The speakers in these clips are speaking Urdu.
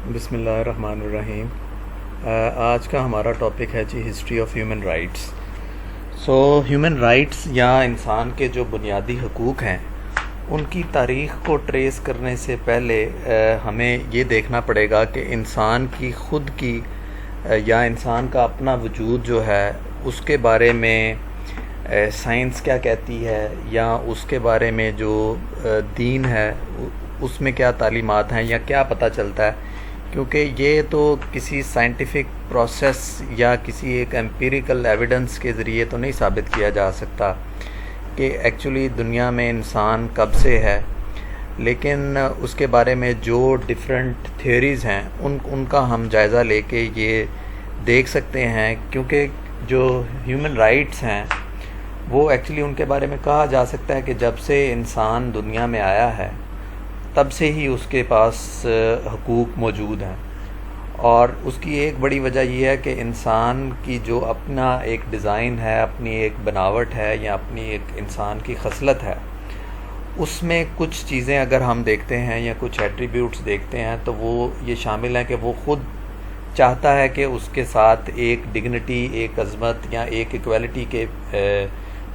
بسم اللہ الرحمن الرحیم۔ آج کا ہمارا ٹاپک ہے جی history of human rights. Human rights یا انسان کے جو بنیادی حقوق ہیں ان کی تاریخ کو ٹریس کرنے سے پہلے ہمیں یہ دیکھنا پڑے گا کہ انسان کی خود کی یا انسان کا اپنا وجود جو ہے اس کے بارے میں سائنس کیا کہتی ہے، یا اس کے بارے میں جو دین ہے اس میں کیا تعلیمات ہیں، یا کیا پتہ چلتا ہے، کیونکہ یہ تو کسی سائنٹیفک پروسیس یا کسی ایک ایمپیریکل ایویڈنس کے ذریعے تو نہیں ثابت کیا جا سکتا کہ ایکچولی دنیا میں انسان کب سے ہے، لیکن اس کے بارے میں جو ڈیفرنٹ تھیوریز ہیں ان کا ہم جائزہ لے کے یہ دیکھ سکتے ہیں، کیونکہ جو ہیومن رائٹس ہیں وہ ایکچولی ان کے بارے میں کہا جا سکتا ہے کہ جب سے انسان دنیا میں آیا ہے تب سے ہی اس کے پاس حقوق موجود ہیں، اور اس کی ایک بڑی وجہ یہ ہے کہ انسان کی جو اپنا ایک ڈیزائن ہے، اپنی ایک بناوٹ ہے، یا اپنی ایک انسان کی خصلت ہے، اس میں کچھ چیزیں اگر ہم دیکھتے ہیں یا کچھ ایٹریبیوٹس دیکھتے ہیں تو وہ یہ شامل ہیں کہ وہ خود چاہتا ہے کہ اس کے ساتھ ایک ڈگنیٹی، ایک عظمت یا ایک ایکویلٹی کے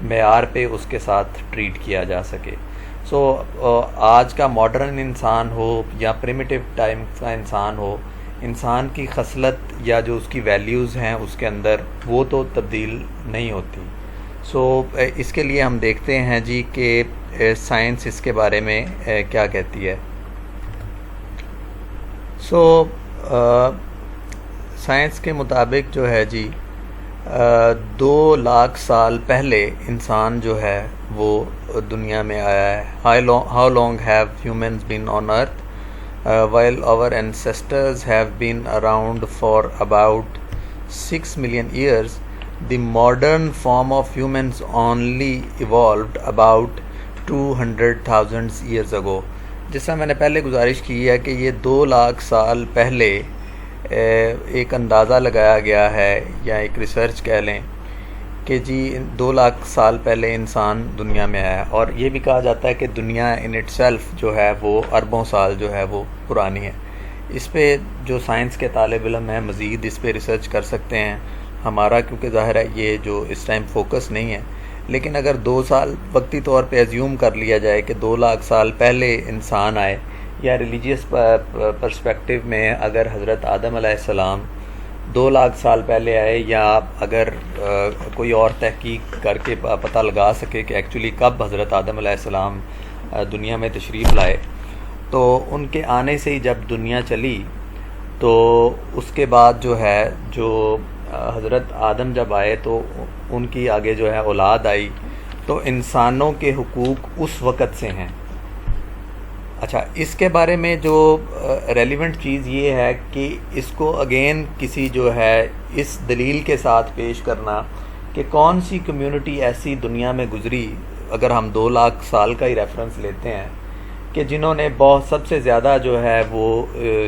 معیار پہ اس کے ساتھ ٹریٹ کیا جا سکے۔ آج کا ماڈرن انسان ہو یا پریمیٹیو ٹائم کا انسان ہو، انسان کی خصلت یا جو اس کی ویلیوز ہیں اس کے اندر وہ تو تبدیل نہیں ہوتی۔ اس کے لیے ہم دیکھتے ہیں جی کہ سائنس اس کے بارے میں کیا کہتی ہے۔ سائنس کے مطابق جو ہے جی 2 لاکھ سال پہلے انسان جو ہے وہ دنیا میں آیا ہے۔ How long have humans been on earth? While our ancestors have been around for about 6 million years, the modern form of humans only evolved about 200,000 years ago۔ جس طرح میں نے پہلے گزارش کی ہے کہ یہ 2 لاکھ سال پہلے ایک اندازہ لگایا گیا ہے یا ایک ریسرچ کہہ لیں کہ جی 2 لاکھ سال پہلے انسان دنیا میں آیا ہے، اور یہ بھی کہا جاتا ہے کہ دنیا ان اٹ سیلف جو ہے وہ اربوں سال جو ہے وہ پرانی ہے۔ اس پہ جو سائنس کے طالب علم ہیں مزید اس پہ ریسرچ کر سکتے ہیں، ہمارا کیونکہ ظاہر ہے یہ جو اس ٹائم فوکس نہیں ہے، لیکن اگر 2 سال وقتی طور پہ ایزیوم کر لیا جائے کہ 2 لاکھ سال پہلے انسان آئے، یا ریلیجیس پرسپیکٹیو میں اگر حضرت آدم علیہ السلام 2 لاکھ سال پہلے آئے، یا اگر کوئی اور تحقیق کر کے پتہ لگا سکے کہ ایکچولی کب حضرت آدم علیہ السلام دنیا میں تشریف لائے، تو ان کے آنے سے ہی جب دنیا چلی تو اس کے بعد جو ہے جو حضرت آدم جب آئے تو ان کی آگے جو ہے اولاد آئی، تو انسانوں کے حقوق اس وقت سے ہیں۔ اچھا، اس کے بارے میں جو ریلیونٹ چیز یہ ہے کہ اس کو اگین کسی جو ہے اس دلیل کے ساتھ پیش کرنا کہ کون سی کمیونٹی ایسی دنیا میں گزری، اگر ہم 2 لاکھ سال کا ہی ریفرنس لیتے ہیں، کہ جنہوں نے سب سے زیادہ جو ہے وہ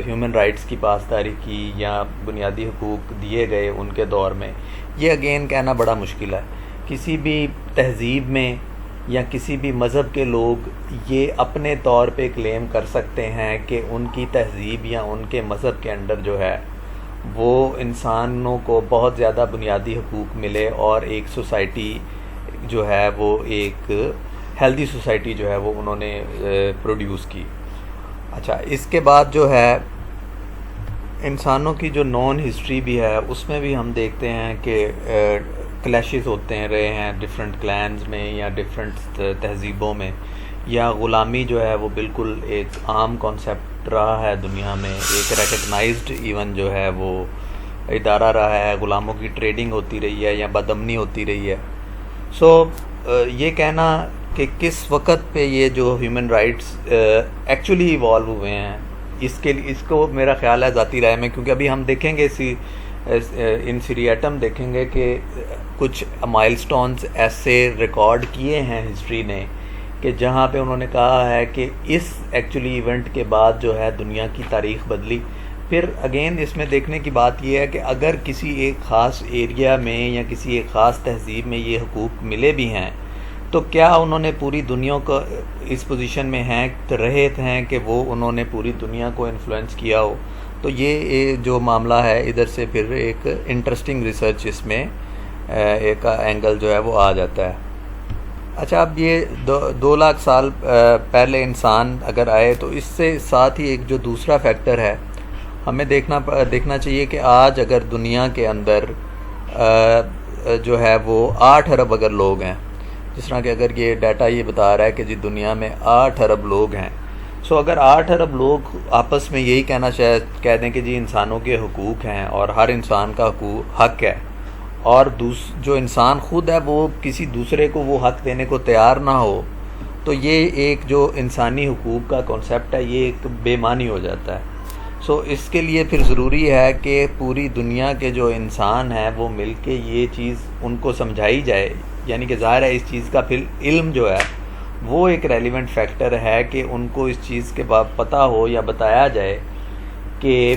ہیومن رائٹس کی پاسداری کی یا بنیادی حقوق دیے گئے ان کے دور میں۔ یہ اگین کہنا بڑا مشکل ہے۔ کسی بھی تہذیب میں یا کسی بھی مذہب کے لوگ یہ اپنے طور پہ کلیم کر سکتے ہیں کہ ان کی تہذیب یا ان کے مذہب کے انڈر جو ہے وہ انسانوں کو بہت زیادہ بنیادی حقوق ملے، اور ایک سوسائٹی جو ہے وہ ایک ہیلدی سوسائٹی جو ہے وہ انہوں نے پروڈیوس کی۔ اچھا، اس کے بعد جو ہے انسانوں کی جو نون ہسٹری بھی ہے اس میں بھی ہم دیکھتے ہیں کہ کلیشز ہوتے ہیں رہے ہیں ڈفرینٹ کلینز میں یا ڈفرینٹ تہذیبوں میں، یا غلامی جو ہے وہ بالکل ایک عام کانسیپٹ رہا ہے دنیا میں، ایک ریکگنائزڈ ایون جو ہے وہ ادارہ رہا ہے، غلاموں کی ٹریڈنگ ہوتی رہی ہے یا بدامنی ہوتی رہی ہے۔ یہ کہنا کہ کس وقت پہ یہ جو ہیومن رائٹس ایکچولی ایوالو ہوئے ہیں، اس کو میرا خیال ہے ذاتی رائے میں، کیونکہ ابھی ہم دیکھیں گے ان سیریٹم دیکھیں گے کہ کچھ مائل سٹونز ایسے ریکارڈ کیے ہیں ہسٹری نے کہ جہاں پہ انہوں نے کہا ہے کہ اس ایکچولی ایونٹ کے بعد جو ہے دنیا کی تاریخ بدلی۔ پھر اگین اس میں دیکھنے کی بات یہ ہے کہ اگر کسی ایک خاص ایریا میں یا کسی ایک خاص تہذیب میں یہ حقوق ملے بھی ہیں تو کیا انہوں نے پوری دنیا کو اس پوزیشن میں رہے ہیں کہ وہ انہوں نے پوری دنیا کو انفلوئنس کیا ہو؟ تو یہ جو معاملہ ہے ادھر سے پھر ایک انٹرسٹنگ ریسرچ اس میں ایک اینگل جو ہے وہ آ جاتا ہے. اچھا، اب یہ 2 لاکھ سال پہلے انسان اگر آئے تو اس سے ساتھ ہی ایک جو دوسرا فیکٹر ہے ہمیں دیکھنا چاہیے کہ آج اگر دنیا کے اندر جو ہے وہ 8 ارب اگر لوگ ہیں، جس طرح کہ اگر یہ ڈیٹا یہ بتا رہا ہے کہ جی دنیا میں 8 ارب لوگ ہیں، اگر 8 ارب لوگ آپس میں یہی کہہ دیں کہ جی انسانوں کے حقوق ہیں اور ہر انسان کا حق ہے، اور جو انسان خود ہے وہ کسی دوسرے کو وہ حق دینے کو تیار نہ ہو، تو یہ ایک جو انسانی حقوق کا کنسیپٹ ہے یہ ایک بے معنی ہو جاتا ہے. اس کے لیے پھر ضروری ہے کہ پوری دنیا کے جو انسان ہیں وہ مل کے یہ چیز ان کو سمجھائی جائے. یعنی کہ ظاہر ہے اس چیز کا پھر علم جو ہے وہ ایک ریلیونٹ فیکٹر ہے کہ ان کو اس چیز کے بعد پتہ ہو یا بتایا جائے کہ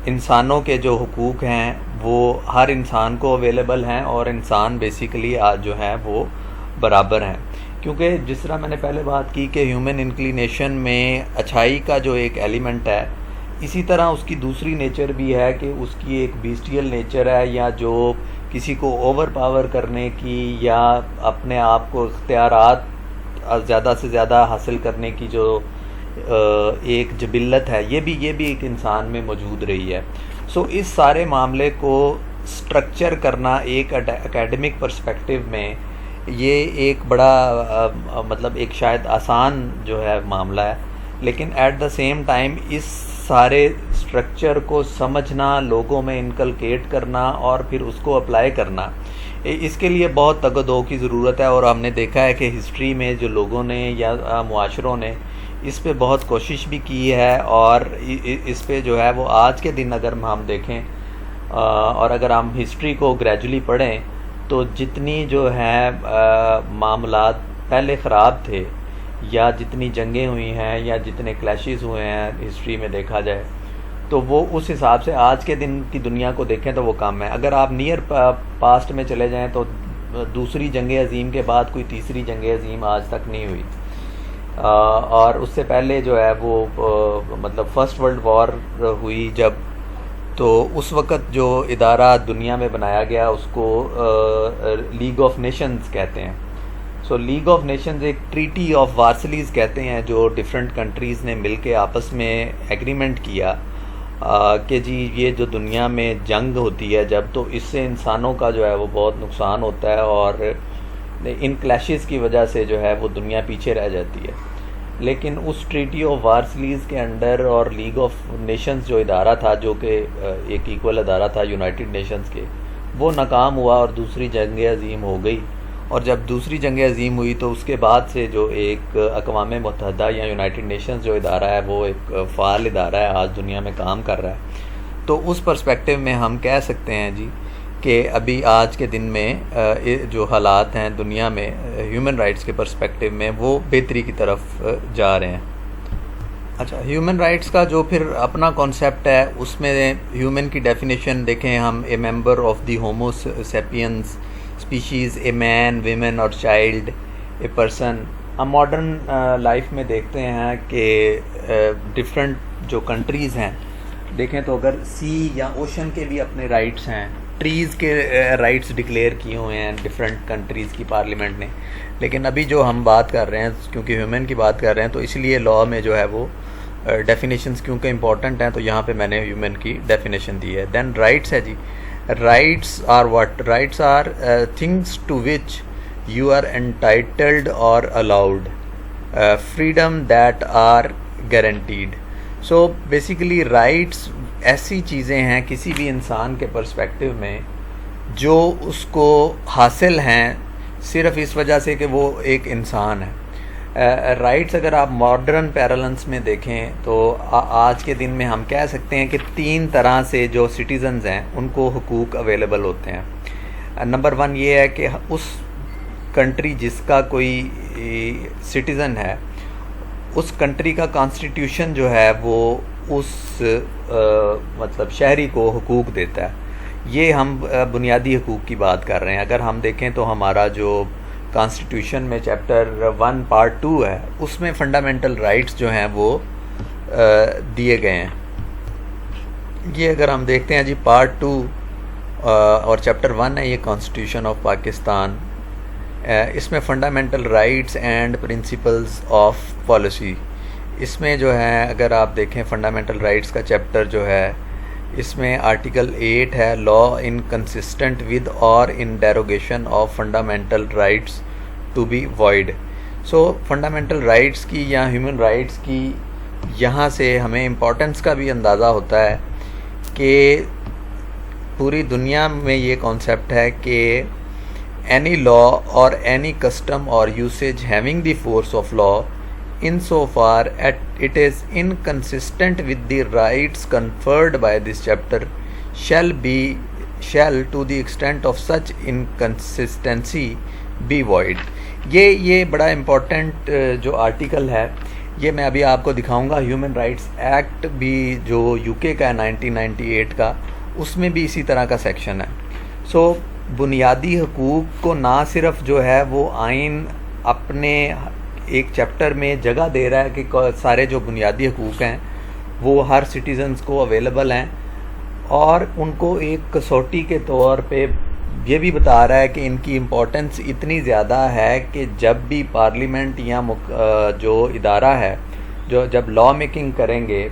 انسانوں کے جو حقوق ہیں وہ ہر انسان کو اویلیبل ہیں اور انسان بیسیکلی آج جو ہیں وہ برابر ہیں. کیونکہ جس طرح میں نے پہلے بات کی کہ ہیومن انکلینیشن میں اچھائی کا جو ایک ایلیمنٹ ہے، اسی طرح اس کی دوسری نیچر بھی ہے کہ اس کی ایک بیسٹیل نیچر ہے، یا جو کسی کو اوور پاور کرنے کی یا اپنے آپ کو اختیارات زیادہ سے زیادہ حاصل کرنے کی جو ایک جبلت ہے، یہ بھی ایک انسان میں موجود رہی ہے. اس سارے معاملے کو سٹرکچر کرنا ایک اکیڈمک پرسپیکٹیو میں یہ ایک بڑا مطلب ایک شاید آسان جو ہے معاملہ ہے، لیکن ایٹ دا سیم ٹائم اس سارے سٹرکچر کو سمجھنا، لوگوں میں انکلکیٹ کرنا اور پھر اس کو اپلائی کرنا، اس کے لیے بہت تگ و دو کی ضرورت ہے. اور ہم نے دیکھا ہے کہ ہسٹری میں جو لوگوں نے یا معاشروں نے اس پہ بہت کوشش بھی کی ہے، اور اس پہ جو ہے وہ آج کے دن اگر ہم دیکھیں اور اگر ہم ہسٹری کو گریجولی پڑھیں تو جتنی جو ہے معاملات پہلے خراب تھے، یا جتنی جنگیں ہوئی ہیں یا جتنے کلیشز ہوئے ہیں ہسٹری میں دیکھا جائے، تو وہ اس حساب سے آج کے دن کی دنیا کو دیکھیں تو وہ کم ہے. اگر آپ نیئر پاسٹ میں چلے جائیں تو دوسری جنگ عظیم کے بعد کوئی تیسری جنگ عظیم آج تک نہیں ہوئی، اور اس سے پہلے جو ہے وہ مطلب فرسٹ ورلڈ وار ہوئی جب، تو اس وقت جو ادارہ دنیا میں بنایا گیا اس کو لیگ آف نیشنز کہتے ہیں. لیگ آف نیشنز ایک ٹریٹی آف وارسلیز کہتے ہیں، جو ڈیفرنٹ کنٹریز نے مل کے آپس میں ایگریمنٹ کیا کہ جی یہ جو دنیا میں جنگ ہوتی ہے جب، تو اس سے انسانوں کا جو ہے وہ بہت نقصان ہوتا ہے، اور ان کلیشز کی وجہ سے جو ہے وہ دنیا پیچھے رہ جاتی ہے. لیکن اس ٹریٹی آف وارسلیز کے انڈر اور لیگ آف نیشنز جو ادارہ تھا، جو کہ ایک ایکول ادارہ تھا یونائٹڈ نیشنز کے، وہ ناکام ہوا اور دوسری جنگ عظیم ہو گئی. اور جب دوسری جنگ عظیم ہوئی تو اس کے بعد سے جو ایک اقوام متحدہ یا یونائٹڈ نیشنز جو ادارہ ہے وہ ایک فعال ادارہ ہے، آج دنیا میں کام کر رہا ہے. تو اس پرسپیکٹیو میں ہم کہہ سکتے ہیں جی کہ ابھی آج کے دن میں جو حالات ہیں دنیا میں ہیومن رائٹس کے پرسپیکٹیو میں وہ بہتری کی طرف جا رہے ہیں. اچھا، ہیومن رائٹس کا جو پھر اپنا کانسیپٹ ہے، اس میں ہیومن کی ڈیفینیشن دیکھیں ہم، a member of the Homo sapiens species, a man, women اور چائلڈ، اے پرسن. ہم ماڈرن لائف میں دیکھتے ہیں کہ ڈفرینٹ جو کنٹریز ہیں، دیکھیں تو اگر سی یا اوشن کے بھی اپنے رائٹس ہیں، ٹریز کے رائٹس ڈکلیئر کیے ہوئے ہیں ڈفرینٹ کنٹریز کی پارلیمنٹ نے. لیکن ابھی جو ہم بات کر رہے ہیں، کیونکہ ہیومن کی بات کر رہے ہیں، تو اس لیے لاء میں جو ہے وہ ڈیفینیشنز کیونکہ امپورٹنٹ ہیں، تو یہاں پہ میں نے ہیومن کی ڈیفینیشن دی ہے. دین رائٹس ہے جی، rights are what? Rights are things to which you are entitled or allowed, freedom that are guaranteed. So basically rights ایسی چیزیں ہیں کسی بھی انسان کے پرسپیکٹیو میں جو اس کو حاصل ہیں صرف اس وجہ سے کہ وہ ایک انسان ہے. رائٹس اگر آپ ماڈرن پیرلنس میں دیکھیں تو آج کے دن میں ہم کہہ سکتے ہیں کہ 3 طرح سے جو سٹیزنز ہیں ان کو حقوق اویلیبل ہوتے ہیں. نمبر 1 یہ ہے کہ اس کنٹری جس کا کوئی سٹیزن ہے، اس کنٹری کا کانسٹیٹیوشن جو ہے وہ اس مطلب شہری کو حقوق دیتا ہے. یہ ہم بنیادی حقوق کی بات کر رہے ہیں. اگر ہم دیکھیں تو ہمارا جو کانسٹیٹیوشن میں چیپٹر 1 پارٹ 2 ہے، اس میں فنڈامنٹل رائٹس جو ہیں وہ دیے گئے ہیں. یہ اگر ہم دیکھتے ہیں جی پارٹ 2 اور چیپٹر 1 ہے یہ کانسٹیٹیوشن آف پاکستان. اس میں fundamental rights and principles of policy. اس میں جو ہے اگر آپ دیکھیں فنڈامنٹل رائٹس کا چیپٹر جو ہے اس میں آرٹیکل 8 ہے لا انکنسسٹنٹ ود اور in derogation of fundamental rights to be void. So fundamental rights کی یا ہیومن رائٹس کی یہاں سے ہمیں امپورٹنس کا بھی اندازہ ہوتا ہے کہ پوری دنیا میں یہ کانسیپٹ ہے کہ any law or any custom or usage having the force of law insofar as it is inconsistent with the rights conferred by this chapter shall to the extent of such inconsistency be void. یہ بڑا امپورٹنٹ جو آرٹیکل ہے یہ میں ابھی آپ کو دکھاؤں گا. ہیومن رائٹس ایکٹ بھی جو یو کے کا ہے 1998 کا, اس میں بھی اسی طرح کا سیکشن ہے. سو بنیادی حقوق کو نہ صرف جو ہے وہ آئین اپنے ایک چیپٹر میں جگہ دے رہا ہے کہ سارے جو بنیادی حقوق ہیں وہ ہر سٹیزنز کو اویلیبل ہیں, اور ان کو ایک کسوٹی کے طور پہ یہ بھی بتا رہا ہے کہ ان کی امپورٹنس اتنی زیادہ ہے کہ جب بھی پارلیمنٹ یا جو ادارہ ہے جو جب لا میکنگ کریں گے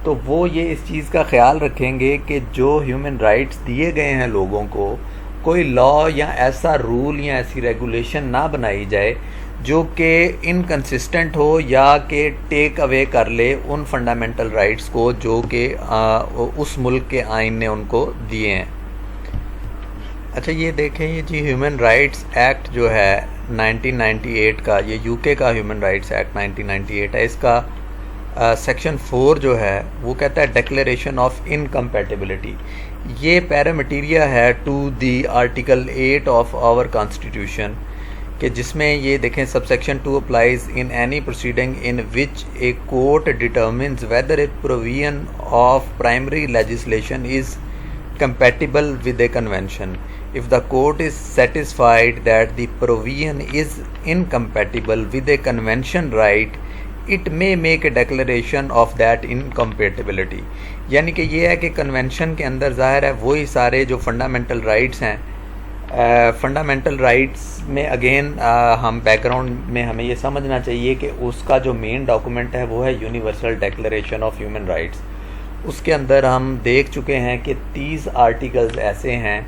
تو وہ یہ اس چیز کا خیال رکھیں گے کہ جو ہیومن رائٹس دیے گئے ہیں لوگوں کو کوئی لا یا ایسا رول یا ایسی ریگولیشن نہ بنائی جائے جو کہ انکنسسٹنٹ ہو یا کہ ٹیک اوے کر لے ان فنڈامنٹل رائٹس کو جو کہ اس ملک کے آئین نے ان کو دیے ہیں. اچھا یہ دیکھیں یہ جی ہیومن رائٹس ایکٹ جو ہے 1998 کا, یہ یو کے کا ہیومن رائٹس ایکٹ 1998 ہے. اس کا سیکشن 4 جو ہے وہ کہتا ہے ڈیکلیریشن آف انکمپیٹیبلٹی. یہ پیرامیٹیریا ہے to the article 8 of our constitution کہ جس میں یہ دیکھیں سب 2 applies in any proceeding in which a court determines whether a provision of primary legislation is compatible with a convention. If the court is satisfied that the provision is incompatible with a convention right, it may make a declaration of that incompatibility. یعنی کہ یہ ہے کہ کنونشن کے اندر ظاہر ہے وہی سارے جو فنڈامنٹل رائٹس ہیں. فنڈامنٹل رائٹس میں اگین ہم بیک گراؤنڈ میں ہمیں یہ سمجھنا چاہیے کہ اس کا جو مین ڈاکومنٹ ہے وہ ہے universal declaration of human rights. اس کے اندر ہم دیکھ چکے ہیں کہ 30 آرٹیکلز ایسے ہیں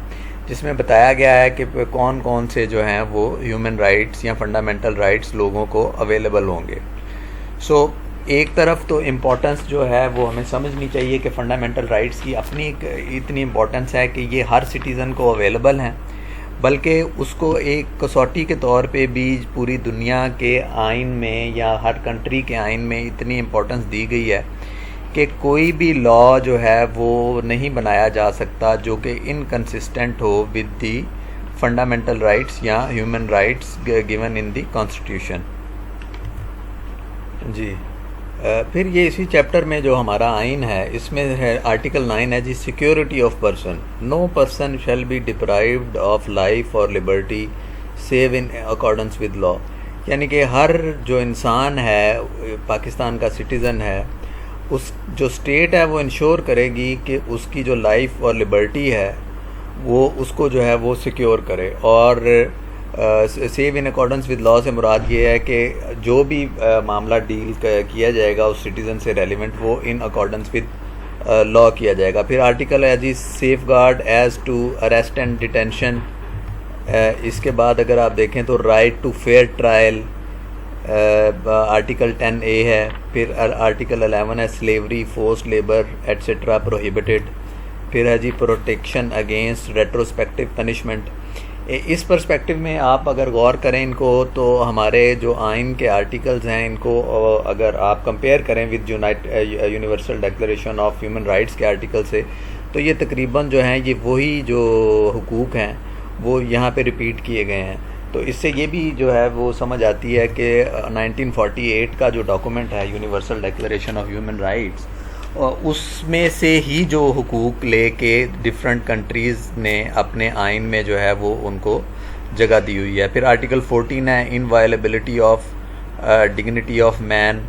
جس میں بتایا گیا ہے کہ کون کون سے جو ہیں وہ ہیومن رائٹس یا فنڈامنٹل رائٹس لوگوں کو اویلیبل ہوں گے. سو ایک طرف تو امپورٹنس جو ہے وہ ہمیں سمجھنی چاہیے کہ فنڈامنٹل رائٹس کی اپنی اتنی امپورٹنس ہے کہ یہ ہر سٹیزن کو اویلیبل ہیں, بلکہ اس کو ایک کسوٹی کے طور پہ بھی پوری دنیا کے آئین میں یا ہر کنٹری کے آئین میں اتنی امپورٹنس دی گئی ہے کہ کوئی بھی لا جو ہے وہ نہیں بنایا جا سکتا جو کہ انکنسسٹنٹ ہو ود دی فنڈامنٹل رائٹس یا human rights given in the constitution. جی پھر یہ اسی چیپٹر میں جو ہمارا آئین ہے اس میں ہے آرٹیکل 9 ہے جی security of person. No person shall be deprived of life اور liberty save in accordance with law. یعنی کہ ہر جو انسان ہے پاکستان کا سٹیزن ہے اس جو اسٹیٹ ہے وہ انشور کرے گی کہ اس کی جو لائف اور لبرٹی ہے وہ اس کو جو ہے وہ سیکیور کرے. اور سیو ان اکارڈنس ود لا سے مراد یہ ہے کہ جو بھی معاملہ ڈیل کیا جائے گا اس سٹیزن سے ریلیونٹ وہ ان اکارڈنس ود لا کیا جائے گا. پھر آرٹیکل ہے جی safeguard as to arrest and detention. اس کے بعد اگر آپ دیکھیں تو right to fair trial article 10A ہے. پھر آرٹیکل 11 ہے slavery forced labour etcetera prohibited. پھر ہے جی پروٹیکشن اگینسٹ ریٹروسپیکٹیو پنشمنٹ. اس پرسپیکٹیو میں آپ اگر غور کریں ان کو تو ہمارے جو آئین کے آرٹیکلز ہیں ان کو اگر آپ کمپیئر کریں with universal declaration of human rights کے آرٹیکل سے تو یہ تقریباً جو ہیں یہ وہی جو حقوق ہیں وہ یہاں پہ ریپیٹ کیے گئے ہیں. تو اس سے یہ بھی جو ہے وہ سمجھ آتی ہے کہ 1948 کا جو ڈاکومنٹ ہے universal declaration of human rights اس میں سے ہی جو حقوق لے کے ڈفرینٹ کنٹریز نے اپنے آئین میں جو ہے وہ ان کو جگہ دی ہوئی ہے. پھر آرٹیکل 14 ہے inviolability of dignity of man,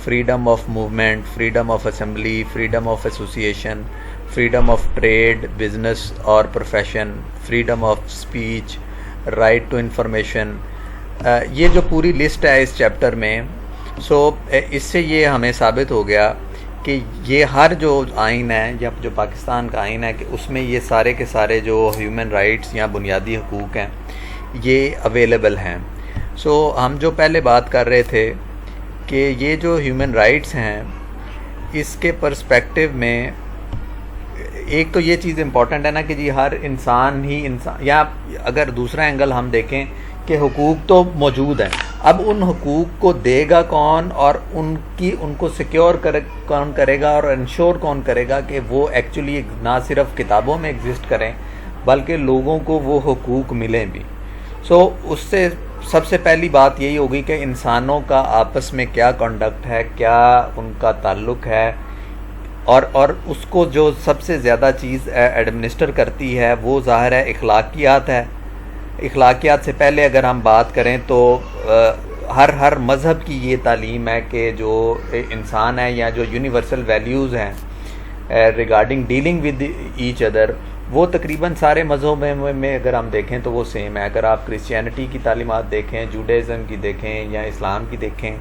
freedom of movement, freedom of assembly, freedom of association, freedom of trade, business or profession, freedom of speech, right to information. یہ جو پوری لسٹ ہے اس چیپٹر میں، اس سے یہ ہمیں ثابت ہو گیا کہ یہ ہر جو آئین ہے یا جو پاکستان کا آئین ہے کہ اس میں یہ سارے کے سارے جو ہیومن رائٹس یا بنیادی حقوق ہیں یہ اویلیبل ہیں. ہم جو پہلے بات کر رہے تھے کہ یہ جو ہیومن رائٹس ہیں اس کے پرسپیکٹیو میں ایک تو یہ چیز امپورٹنٹ ہے نا کہ جی ہر انسان ہی انسان، یا اگر دوسرا اینگل ہم دیکھیں کہ حقوق تو موجود ہیں، اب ان حقوق کو دے گا کون اور ان کو سیکیور کون کرے گا اور انشور کون کرے گا کہ وہ ایکچولی نہ صرف کتابوں میں ایگزسٹ کریں بلکہ لوگوں کو وہ حقوق ملیں بھی. اس سے سب سے پہلی بات یہی ہوگی کہ انسانوں کا آپس میں کیا کنڈکٹ ہے، کیا ان کا تعلق ہے، اور اس کو جو سب سے زیادہ چیز ایڈمنسٹر کرتی ہے وہ ظاہر ہے اخلاقیات ہے. اخلاقیات سے پہلے اگر ہم بات کریں تو ہر مذہب کی یہ تعلیم ہے کہ جو انسان ہے یا جو یونیورسل ویلیوز ہیں regarding dealing with each other, وہ تقریباً سارے مذہبوں میں اگر ہم دیکھیں تو وہ سیم ہے. اگر آپ کرسچینٹی کی تعلیمات دیکھیں، جوڈائزم کی دیکھیں یا اسلام کی دیکھیں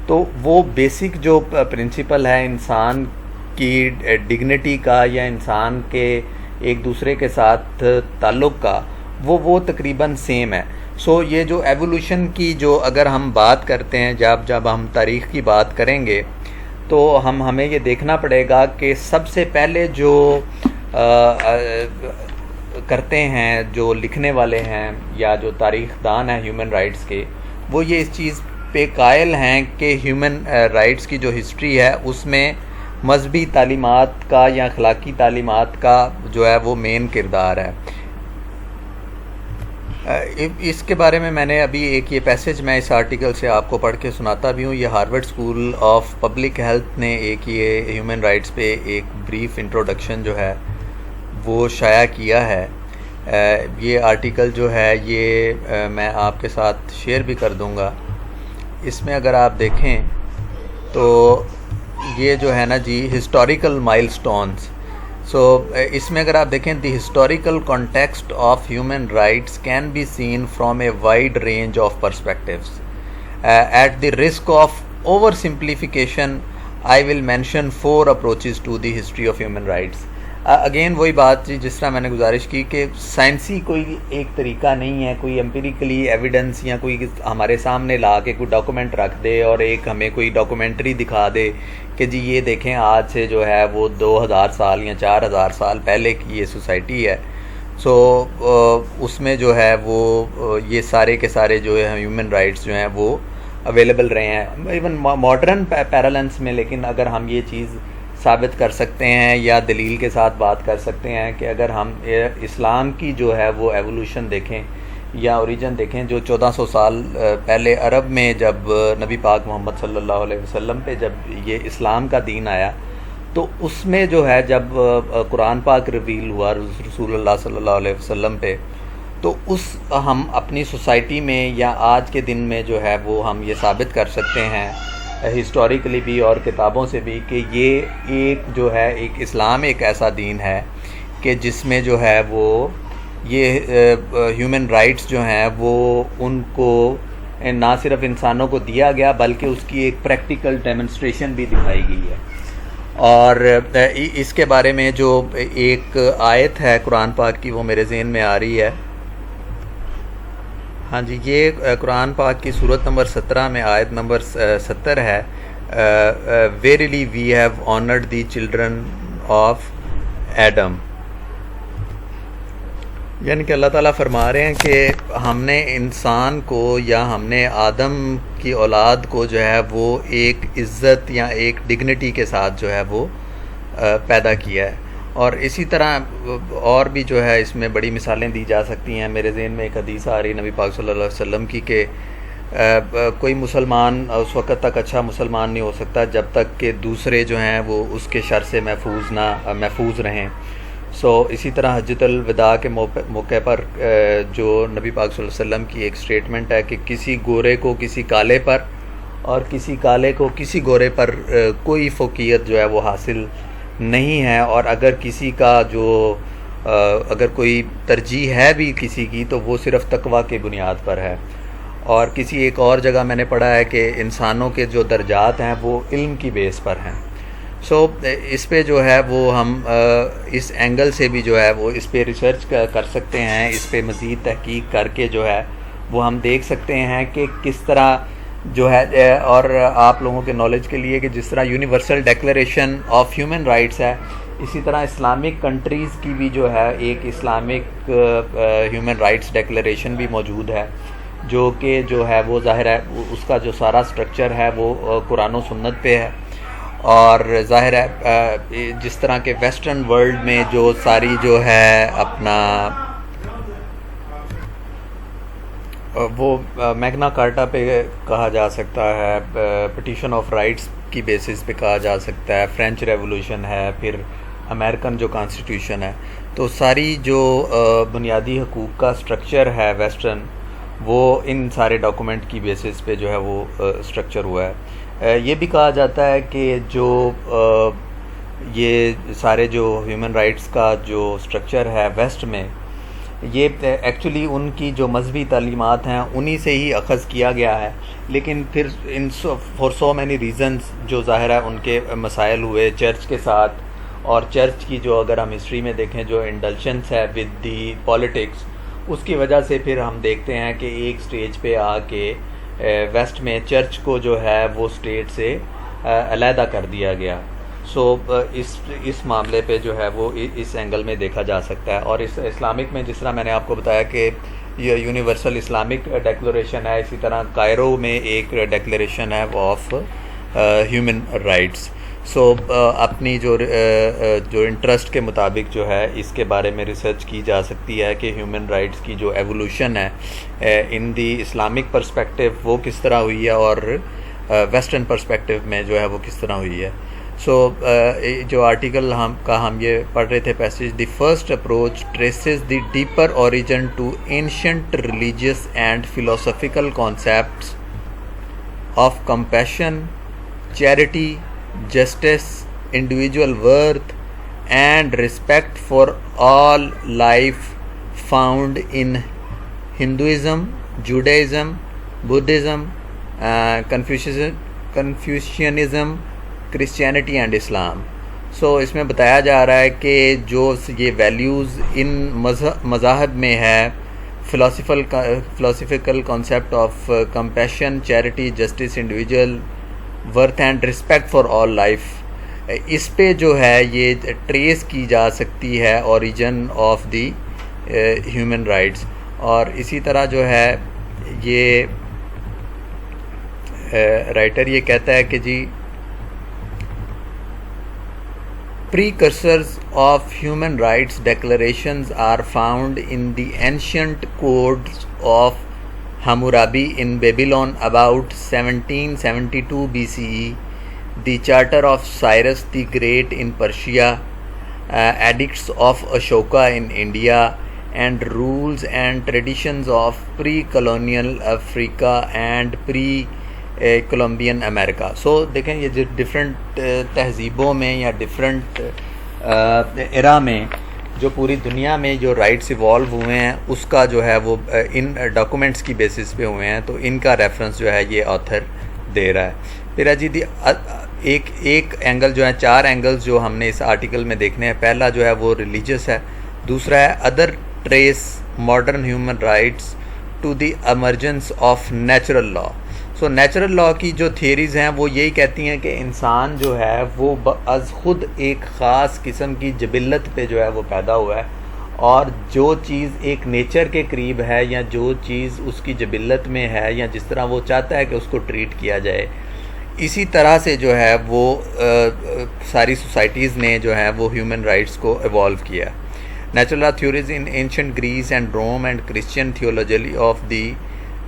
تو وہ بیسک جو پرنسپل ہے انسان کی ڈگنیٹی کا یا انسان کے ایک دوسرے کے ساتھ تعلق کا، وہ تقریباً سیم ہے. یہ جو ایوولوشن کی جو اگر ہم بات کرتے ہیں، جب ہم تاریخ کی بات کریں گے تو ہمیں یہ دیکھنا پڑے گا کہ سب سے پہلے جو کرتے ہیں، جو لکھنے والے ہیں یا جو تاریخ دان ہیں ہیومن رائٹس کے، وہ یہ اس چیز پہ قائل ہیں کہ ہیومن رائٹس کی جو ہسٹری ہے اس میں مذہبی تعلیمات کا یا اخلاقی تعلیمات کا جو ہے وہ مین کردار ہے. اس کے بارے میں نے ابھی ایک یہ پیسج میں اس آرٹیکل سے آپ کو پڑھ کے سناتا بھی ہوں. یہ Harvard school of public health نے ایک یہ ہیومن رائٹس پہ ایک بریف انٹروڈکشن جو ہے وہ شائع کیا ہے. یہ آرٹیکل جو ہے یہ میں آپ کے ساتھ شیئر بھی کر دوں گا. اس میں اگر آپ دیکھیں تو یہ جو ہے نا جی ہسٹوریکل مائل سٹونز. اس میں اگر آپ دیکھیں the historical context of human rights can be seen from a wide range of perspectives. At the risk of oversimplification I will mention 4 approaches to the history of human rights. Again وہی بات جی جس طرح میں نے گزارش کی کہ سائنسی کوئی ایک طریقہ نہیں ہے، کوئی امپیریکلی ایویڈنس یا کوئی ہمارے سامنے لا کے کوئی ڈاکومنٹ رکھ دے اور ایک ہمیں کوئی ڈاکومنٹری دکھا دے کہ جی یہ دیکھیں آج سے جو ہے وہ 2000 سال یا 4000 سال پہلے کی یہ سوسائٹی ہے. اس میں جو ہے وہ یہ سارے کے سارے جو ہے ہیومن رائٹس جو ہیں وہ اویلیبل رہے ہیں ایون ماڈرن پیرالنس میں. لیکن اگر ہم یہ چیز ثابت کر سکتے ہیں یا دلیل کے ساتھ بات کر سکتے ہیں کہ اگر ہم اسلام کی جو ہے وہ ایوولوشن دیکھیں یا اوریجن دیکھیں جو 1400 سال پہلے عرب میں جب نبی پاک محمد صلی اللہ علیہ وسلم پہ جب یہ اسلام کا دین آیا تو اس میں جو ہے جب قرآن پاک ریویل ہوا رسول اللہ صلی اللہ علیہ وسلم پہ، تو ہم اپنی سوسائٹی میں یا آج کے دن میں جو ہے وہ ہم یہ ثابت کر سکتے ہیں ہسٹوریکلی بھی اور کتابوں سے بھی کہ یہ ایک جو ہے ایک اسلام ایک ایسا دین ہے کہ جس میں جو ہے وہ یہ ہیومن رائٹس جو ہیں وہ ان کو نہ صرف انسانوں کو دیا گیا بلکہ اس کی ایک پریکٹیکل ڈیمونسٹریشن بھی دکھائی گئی ہے. اور اس کے بارے میں جو ایک آیت ہے قرآن پاک کی وہ میرے ذہن میں آ رہی ہے. ہاں جی، یہ قرآن پاک کی سورت نمبر 17 میں آیت نمبر 70 ہے. Verily we have honoured the children of Adam. یعنی کہ اللہ تعالیٰ فرما رہے ہیں کہ ہم نے انسان کو یا ہم نے آدم کی اولاد کو جو ہے وہ ایک عزت یا ایک ڈگنیٹی کے ساتھ جو ہے وہ پیدا کیا ہے. اور اسی طرح اور بھی جو ہے اس میں بڑی مثالیں دی جا سکتی ہیں. میرے ذہن میں ایک حدیث آ رہی نبی پاک صلی اللہ علیہ وسلم کی کہ کوئی مسلمان اس وقت تک اچھا مسلمان نہیں ہو سکتا جب تک کہ دوسرے جو ہیں وہ اس کے شر سے محفوظ رہیں. اسی طرح حجۃ الوداع کے موقع پر جو نبی پاک صلی اللہ علیہ وسلم کی ایک سٹیٹمنٹ ہے کہ کسی گورے کو کسی کالے پر اور کسی کالے کو کسی گورے پر کوئی فوقیت جو ہے وہ حاصل نہیں ہے، اور اگر کسی کا جو اگر کوئی ترجیح ہے بھی کسی کی تو وہ صرف تقوی کی بنیاد پر ہے. اور کسی ایک اور جگہ میں نے پڑھا ہے کہ انسانوں کے جو درجات ہیں وہ علم کی بیس پر ہیں. سو اس پہ جو ہے وہ ہم اس اینگل سے بھی جو ہے وہ اس پہ ریسرچ کر سکتے ہیں، اس پہ مزید تحقیق کر کے جو ہے وہ ہم دیکھ سکتے ہیں کہ کس طرح جو ہے. اور آپ لوگوں کے نالج کے لیے کہ جس طرح universal declaration of human rights ہے، اسی طرح اسلامک کنٹریز کی بھی جو ہے ایک اسلامک ہیومن رائٹس ڈیکلریشن بھی موجود ہے، جو کہ جو ہے وہ ظاہر ہے اس کا جو سارا سٹرکچر ہے وہ قرآن و سنت پہ ہے. اور ظاہر ہے جس طرح کے ویسٹرن ورلڈ میں جو ساری جو ہے اپنا وہ میگنا کارٹا پہ کہا جا سکتا ہے، پٹیشن آف رائٹس کی بیسس پہ کہا جا سکتا ہے، فرینچ ریولوشن ہے، پھر امریکن جو کانسٹیٹیوشن ہے، تو ساری جو بنیادی حقوق کا سٹرکچر ہے ویسٹرن، وہ ان سارے ڈاکومنٹ کی بیسس پہ جو ہے وہ سٹرکچر ہوا ہے. یہ بھی کہا جاتا ہے کہ جو یہ سارے جو ہیومن رائٹس کا جو سٹرکچر ہے ویسٹ میں، یہ ایکچولی ان کی جو مذہبی تعلیمات ہیں انہی سے ہی اخذ کیا گیا ہے، لیکن پھر فار سو مینی ریزنز جو ظاہر ہے ان کے مسائل ہوئے چرچ کے ساتھ، اور چرچ کی جو اگر ہم ہسٹری میں دیکھیں جو انڈلشنس ہے ود دی پالیٹکس، اس کی وجہ سے پھر ہم دیکھتے ہیں کہ ایک سٹیج پہ آ کے ویسٹ میں چرچ کو جو ہے وہ اسٹیٹ سے علیحدہ کر دیا گیا. سو اس معاملے پہ جو ہے وہ اس اینگل میں دیکھا جا سکتا ہے. اور اس اسلامک میں جس طرح میں نے آپ کو بتایا کہ یہ یونیورسل اسلامک ڈیکلریشن ہے، اسی طرح کائرو میں ایک ڈیکلریشن ہے آف ہیومن رائٹس. سو اپنی جو انٹرسٹ کے مطابق جو ہے اس کے بارے میں ریسرچ کی جا سکتی ہے کہ ہیومن رائٹس کی جو ایوولوشن ہے ان دی اسلامک پرسپیکٹیو وہ کس طرح ہوئی ہے، اور ویسٹرن پرسپیکٹیو میں جو ہے وہ کس طرح ہوئی ہے. سو جو آرٹیکل ہم یہ پڑھ رہے تھے passage, the first approach traces the deeper origin to ancient religious and philosophical concepts of compassion, charity, justice, individual worth, and respect for all life found in Hinduism, Judaism, Buddhism, Confucianism, Christianity and Islam. سو اس میں بتایا جا رہا ہے کہ جو یہ ویلیوز ان مذاہب میں ہے، philosophical concept of compassion, charity, justice, individual worth and respect for all life, اس پہ جو ہے یہ ٹریس کی جا سکتی ہے origin of the human rights. اور اسی طرح جو ہے یہ رائٹر یہ کہتا ہے کہ جی precursors of human rights declarations are found in the ancient codes of Hammurabi in Babylon about 1772 BCE, the Charter of Cyrus the Great in Persia, edicts of Ashoka in India, and rules and traditions of pre-colonial Africa and pre-Columbian America. So دیکھیں یہ جو ڈفرینٹ تہذیبوں میں یا ڈفرینٹ ایرا میں جو پوری دنیا میں جو رائٹس ایوالو ہوئے ہیں اس کا جو ہے وہ ان ڈاکومنٹس کی بیسس پہ ہوئے ہیں، تو ان کا ریفرنس جو ہے یہ آتھر دے رہا ہے. پھر اجی ایک اینگل جو ہے، 4 اینگلز جو ہم نے اس آرٹیکل میں دیکھنے ہیں. پہلا جو ہے وہ ریلیجس ہے، دوسرا ہے other trace modern human rights to the emergence of natural law. So natural law کی جو تھیریز ہیں وہ یہی کہتی ہیں کہ انسان جو ہے وہ از خود ایک خاص قسم کی جبلت پہ جو ہے وہ پیدا ہوا ہے، اور جو چیز ایک نیچر کے قریب ہے یا جو چیز اس کی جبلت میں ہے یا جس طرح وہ چاہتا ہے کہ اس کو ٹریٹ کیا جائے، اسی طرح سے جو ہے وہ ساری سوسائٹیز نے جو ہے وہ ہیومن رائٹس کو ایوالو کیا. Natural law theories in ancient Greece and Rome and Christian theology of the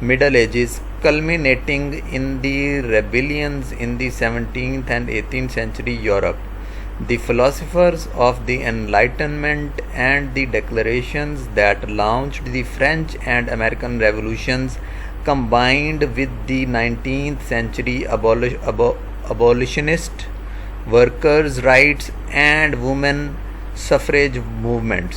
Middle Ages, culminating in the rebellions in the 17th and 18th century Europe. The philosophers of the Enlightenment and the declarations that launched the French and American revolutions, combined with the 19th century abolitionist workers' rights and women suffrage movements.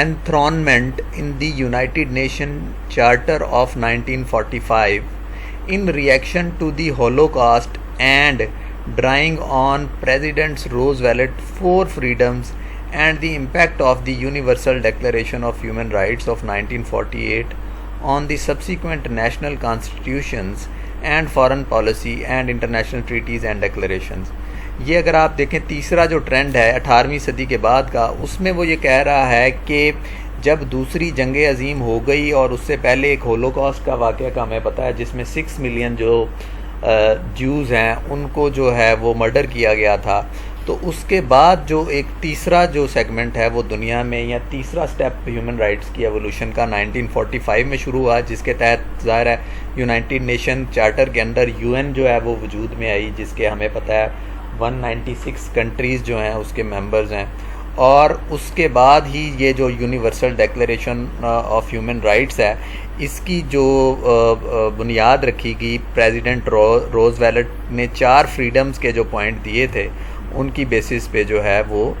enthronement in the United Nations Charter of 1945 in reaction to the Holocaust and drawing on President Roosevelt's 4 freedoms and the impact of the Universal Declaration of Human Rights of 1948 on the subsequent national constitutions and foreign policy and international treaties and declarations. یہ اگر آپ دیکھیں تیسرا جو ٹرینڈ ہے 18ویں صدی کے بعد کا، اس میں وہ یہ کہہ رہا ہے کہ جب دوسری جنگ عظیم ہو گئی اور اس سے پہلے ایک ہولوکاسٹ کا واقعہ کا ہمیں پتہ ہے جس میں 6 ملین جو جوز ہیں ان کو جو ہے وہ مرڈر کیا گیا تھا، تو اس کے بعد جو ایک تیسرا جو سیگمنٹ ہے وہ دنیا میں یا تیسرا سٹیپ ہیومن رائٹس کی ایوولوشن کا 1945 میں شروع ہوا، جس کے تحت ظاہر ہے یونائٹڈ نیشن چارٹر کے اندر UN جو ہے وہ وجود میں آئی، جس کے ہمیں پتہ ہے 196 کنٹریز جو ہیں اس کے ممبرز ہیں، اور اس کے بعد ہی یہ جو universal declaration of human rights ہے اس کی جو بنیاد رکھی گئی، پریزیڈنٹ روزویلٹ نے 4 فریڈمز کے جو پوائنٹ دیے تھے ان کی بیسس پہ جو ہے وہ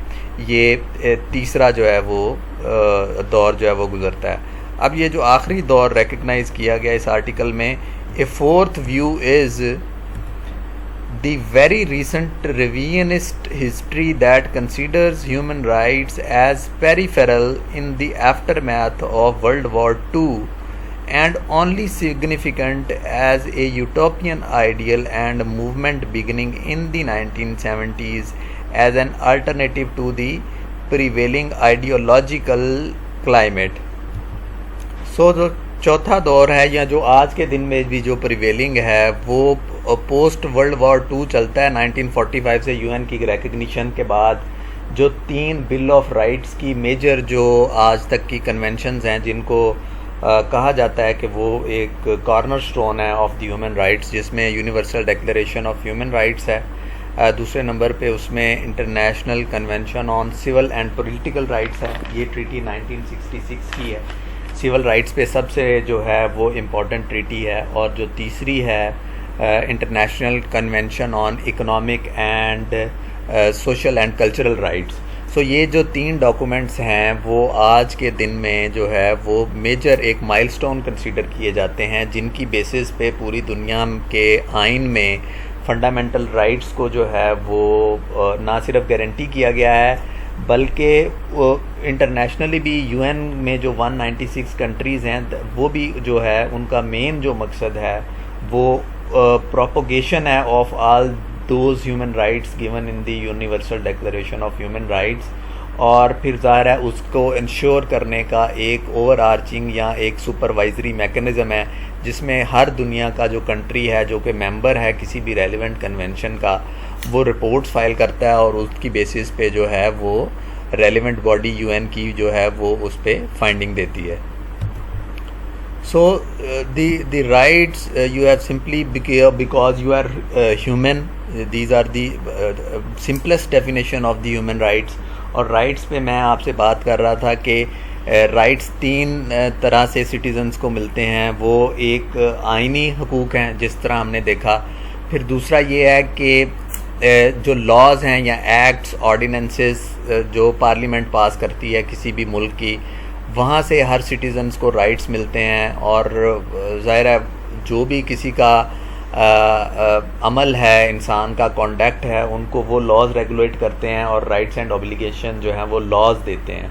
یہ تیسرا جو ہے وہ دور جو ہے وہ گزرتا ہے۔ اب یہ جو آخری دور ریکگنائز کیا گیا اس آرٹیکل میں، a fourth wave is the very recent revisionist history that considers human rights as peripheral in the aftermath of World War II and only significant as a utopian ideal and movement beginning in the 1970s as an alternative to the prevailing ideological climate. So جو چوتھا دور ہے یا جو آج کے دن میں بھی جو پریویلنگ ہے وہ پوسٹ ورلڈ وار 2 چلتا ہے 1945 سے UN کی ریکگنیشن کے بعد، جو 3 بل آف رائٹس کی میجر جو آج تک کی کنونشنز ہیں جن کو کہا جاتا ہے کہ وہ ایک کارنر سٹون ہے آف دی ہیومن رائٹس، جس میں universal declaration of human rights ہے، دوسرے نمبر پہ اس میں international convention on civil and political rights ہے، یہ ٹریٹی 1966 کی ہے، سول رائٹس پہ سب سے جو ہے وہ امپورٹنٹ ٹریٹی ہے، اور جو تیسری ہے international convention on economic and social and cultural rights. So یہ جو 3 ڈاکومنٹس ہیں وہ آج کے دن میں جو ہے وہ میجر ایک مائل سٹون کنسیڈر کیے جاتے ہیں، جن کی بیسس پہ پوری دنیا کے آئین میں فنڈامنٹل رائٹس کو جو ہے وہ نہ صرف گارنٹی کیا گیا ہے بلکہ انٹرنیشنلی بھی UN میں جو 196 کنٹریز ہیں وہ بھی جو ہے ان کا مین جو مقصد ہے وہ پروپوگیشن ہے of all those human rights given in the universal declaration of human rights, اور پھر ظاہر ہے اس کو انشور کرنے کا ایک اوور آرچنگ یا ایک سپروائزری میکنزم ہے جس میں ہر دنیا کا جو کنٹری ہے جو کہ ممبر ہے کسی بھی ریلیونٹ کنونشن کا، وہ رپورٹس فائل کرتا ہے اور اس کی بیسس پہ جو ہے وہ ریلیونٹ باڈی UN کی جو ہے وہ اس پہ فائنڈنگ دیتی ہے۔ So the rights you have simply because you are human, these are the simplest definition of the human rights. اور رائٹس پہ میں آپ سے بات کر رہا تھا کہ رائٹس 3 طرح سے سٹیزنز کو ملتے ہیں، وہ ایک آئینی حقوق ہیں جس طرح ہم نے دیکھا، پھر دوسرا یہ ہے کہ جو لاز ہیں یا ایکٹس آرڈیننسز جو پارلیمنٹ پاس کرتی ہے کسی بھی ملک کی، وہاں سے ہر سٹیزنز کو رائٹس ملتے ہیں، اور ظاہر ہے جو بھی کسی کا عمل ہے، انسان کا کانڈکٹ ہے، ان کو وہ لاز ریگولیٹ کرتے ہیں اور رائٹس اینڈ اوبلیگیشن جو ہیں وہ لاز دیتے ہیں۔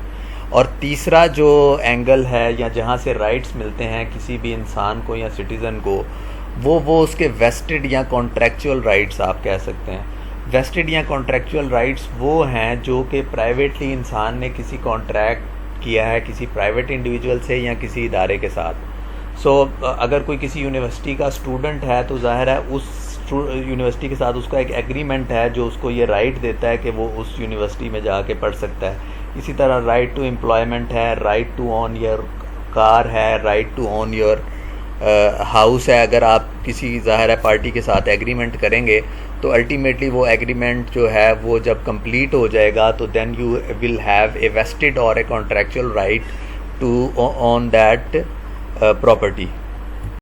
اور تیسرا جو اینگل ہے یا جہاں سے رائٹس ملتے ہیں کسی بھی انسان کو یا سٹیزن کو، وہ اس کے ویسٹڈ یا کانٹریکچول رائٹس آپ کہہ سکتے ہیں۔ ویسٹڈ یا کانٹریکچول رائٹس وہ ہیں جو کہ پرائیویٹلی انسان نے کسی کانٹریکٹ کیا ہے کسی پرائیویٹ انڈیویجول سے یا کسی ادارے کے ساتھ۔ اگر کوئی کسی یونیورسٹی کا اسٹوڈنٹ ہے تو ظاہر ہے اس یونیورسٹی کے ساتھ اس کا ایک ایگریمنٹ ہے جو اس کو یہ رائٹ دیتا ہے کہ وہ اس یونیورسٹی میں جا کے پڑھ سکتا ہے۔ اسی طرح رائٹ ٹو امپلائمنٹ ہے، right to own your car ہے، right to own your house ہے۔ اگر آپ کسی ظاہر ہے پارٹی کے ساتھ ایگریمنٹ کریں گے تو الٹیمیٹلی وہ ایگریمنٹ جو ہے وہ جب کمپلیٹ ہو جائے گا تو then you will have a vested or a contractual right to own that property.